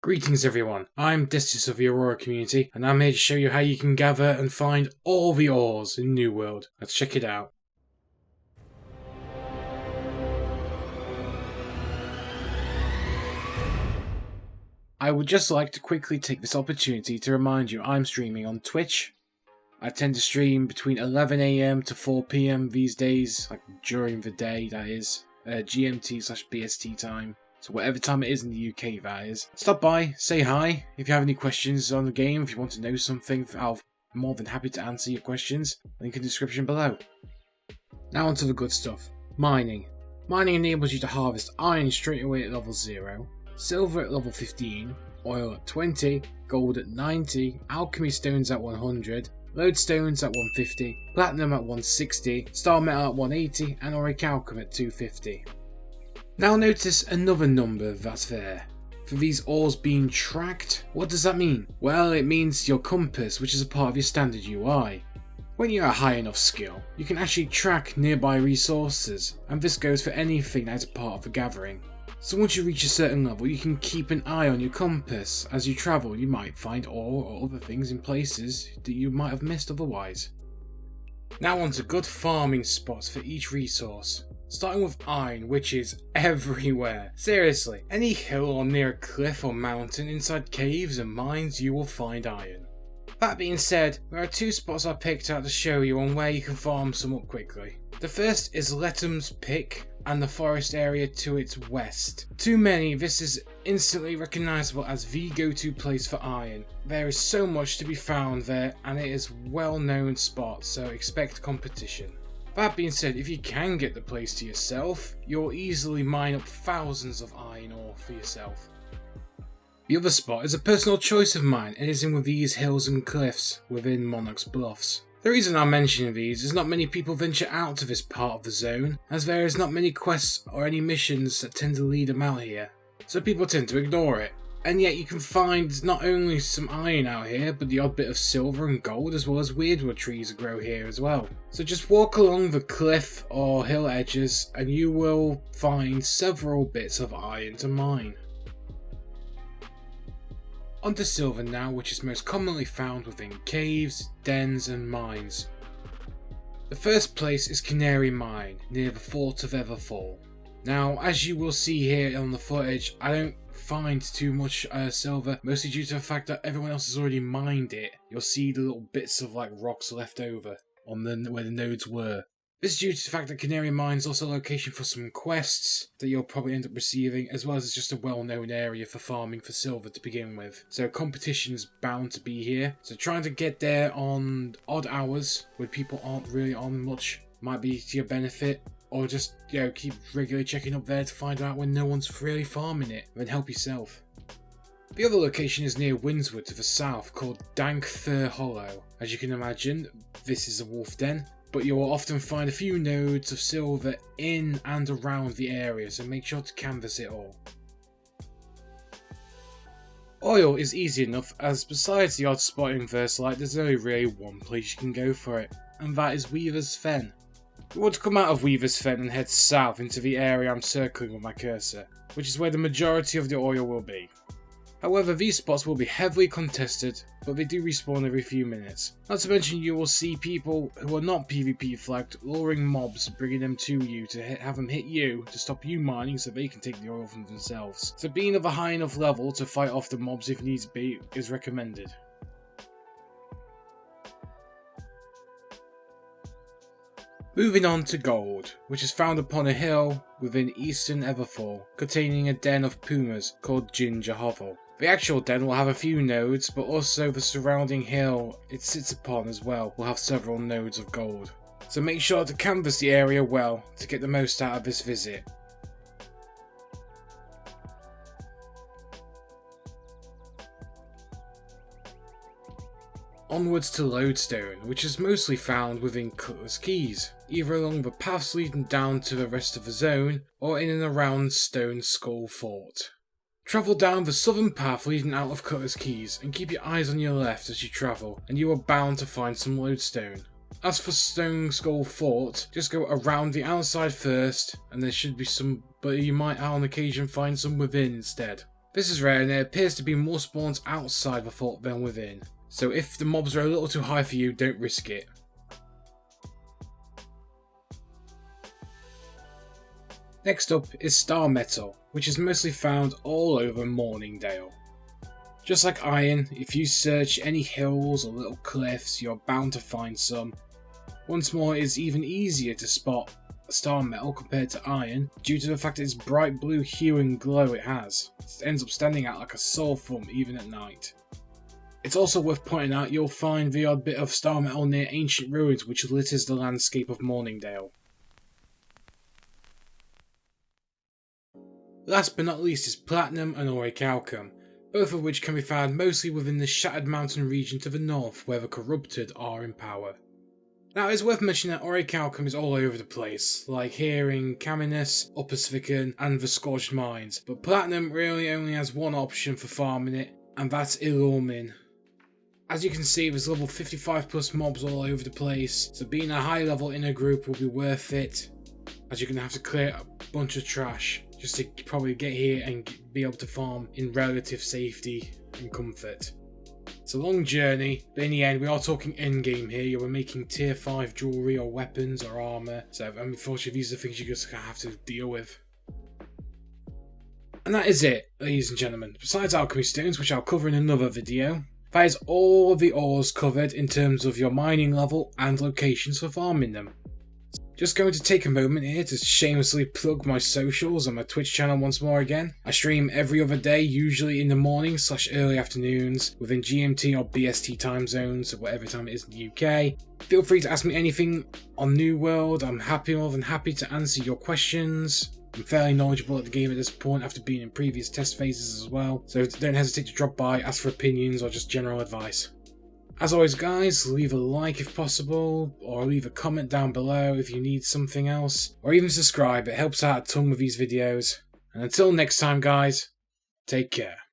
Greetings everyone, I'm Desseus of the Aurora community, and I'm here to show you how you can gather and find all the ores in New World. Let's check it out. I would just like to quickly take this opportunity to remind you I'm streaming on Twitch. I tend to stream between 11 AM to 4 PM these days, like during the day that is, GMT/BST time. So whatever time it is in the UK that is. Stop by, say hi. If you have any questions on the game, if you want to know something, I'm more than happy to answer your questions. Link in the description below. Now onto the good stuff. Mining. Mining enables you to harvest iron straight away at level 0, silver at level 15, oil at 20, gold at 90, alchemy stones at 100, lodestones at 150, platinum at 160, Starmetal at 180, and Orichalcum at 250. Now notice another number that's there. For these ores being tracked, what does that mean? Well, it means your compass, which is a part of your standard UI. When you're at high enough skill, you can actually track nearby resources, and this goes for anything that is a part of the gathering. So once you reach a certain level, you can keep an eye on your compass. As you travel, you might find ore or other things in places that you might have missed otherwise. Now on to good farming spots for each resource. Starting with iron, which is everywhere. Seriously, any hill or near a cliff or mountain, inside caves and mines, you will find iron. That being said, there are two spots I picked out to show you on where you can farm some up quickly. The first is Letham's Pick and the forest area to its west. To many, this is instantly recognisable as the go-to place for iron. There is so much to be found there, and it is a well-known spot, so expect competition. That being said, if you can get the place to yourself, you'll easily mine up thousands of iron ore for yourself. The other spot is a personal choice of mine, and is in with these hills and cliffs within Monarch's Bluffs. The reason I'm mentioning these is not many people venture out to this part of the zone, as there is not many quests or any missions that tend to lead them out here, so people tend to ignore it. And yet you can find not only some iron out here, but the odd bit of silver and gold, as well as weirdwood trees that grow here as well. So just walk along the cliff or hill edges and you will find several bits of iron to mine. Onto silver now, which is most commonly found within caves, dens and mines. The first place is Canary Mine, near the Fort of Everfall. Now, as you will see here on the footage, I don't find too much silver, mostly due to the fact that everyone else has already mined it. You'll see the little bits of like rocks left over on where the nodes were. This is due to the fact that Canary Mine is also a location for some quests that you'll probably end up receiving, as well as it's just a well-known area for farming for silver to begin with. So competition is bound to be here. So trying to get there on odd hours when people aren't really on much might be to your benefit. Or just, keep regularly checking up there to find out when no one's really farming it, and then help yourself. The other location is near Windswood to the south, called Dank Fir Hollow. As you can imagine, this is a wolf den, but you will often find a few nodes of silver in and around the area, so make sure to canvass it all. Oil is easy enough, as besides the odd spot in Versalite, there's only really one place you can go for it, and that is Weaver's Fen. You want to come out of Weaver's Fen and head south into the area I'm circling with my cursor, which is where the majority of the oil will be. However, these spots will be heavily contested, but they do respawn every few minutes. Not to mention you will see people who are not PvP flagged luring mobs, bringing them to you to have them hit you to stop you mining so they can take the oil from themselves. So being of a high enough level to fight off the mobs if needs be is recommended. Moving on to gold, which is found upon a hill within eastern Everfall, containing a den of pumas called Ginger Hovel. The actual den will have a few nodes, but also the surrounding hill it sits upon as well will have several nodes of gold. So make sure to canvass the area well to get the most out of this visit. Onwards to Lodestone, which is mostly found within Cutler's Keys, either along the paths leading down to the rest of the zone, or in and around Stone Skull Fort. Travel down the southern path leading out of Cutler's Keys, and keep your eyes on your left as you travel, and you are bound to find some lodestone. As for Stone Skull Fort, just go around the outside first, and there should be some, but you might on occasion find some within instead. This is rare and there appears to be more spawns outside the fort than within, so if the mobs are a little too high for you, don't risk it. Next up is Starmetal, which is mostly found all over Morningdale. Just like iron, if you search any hills or little cliffs, you're bound to find some. Once more, it is even easier to spot Starmetal compared to iron, due to the fact that its bright blue hue and glow it has. It ends up standing out like a sore thumb even at night. It's also worth pointing out you'll find the odd bit of Starmetal near ancient ruins which litters the landscape of Morningdale. Last but not least is Platinum and Orichalcum, both of which can be found mostly within the Shattered Mountain region to the north where the Corrupted are in power. Now it's worth mentioning that Orichalcum is all over the place, like here in Caminus, Upper Sviken and the Scorched Mines, but Platinum really only has one option for farming it, and that's Illumin. As you can see, there's level 55 plus mobs all over the place, so being a high level in a group will be worth it, as you're going to have to clear a bunch of trash just to probably get here and be able to farm in relative safety and comfort. It's a long journey, but in the end we are talking endgame here. You're making tier 5 jewellery or weapons or armour, so unfortunately these are the things you're just going to have to deal with. And that is it, ladies and gentlemen. Besides alchemy stones, which I'll cover in another video, that is all of the ores covered in terms of your mining level and locations for farming them. Just going to take a moment here to shamelessly plug my socials and my Twitch channel once more again. I stream every other day, usually in the morning / early afternoons, within GMT or BST time zones, or whatever time it is in the UK. Feel free to ask me anything on New World. I'm more than happy to answer your questions. I'm fairly knowledgeable at the game at this point after being in previous test phases as well, so don't hesitate to drop by, ask for opinions or just general advice. As always guys, leave a like if possible, or leave a comment down below if you need something else, or even subscribe. It helps out a ton with these videos. And until next time guys, take care.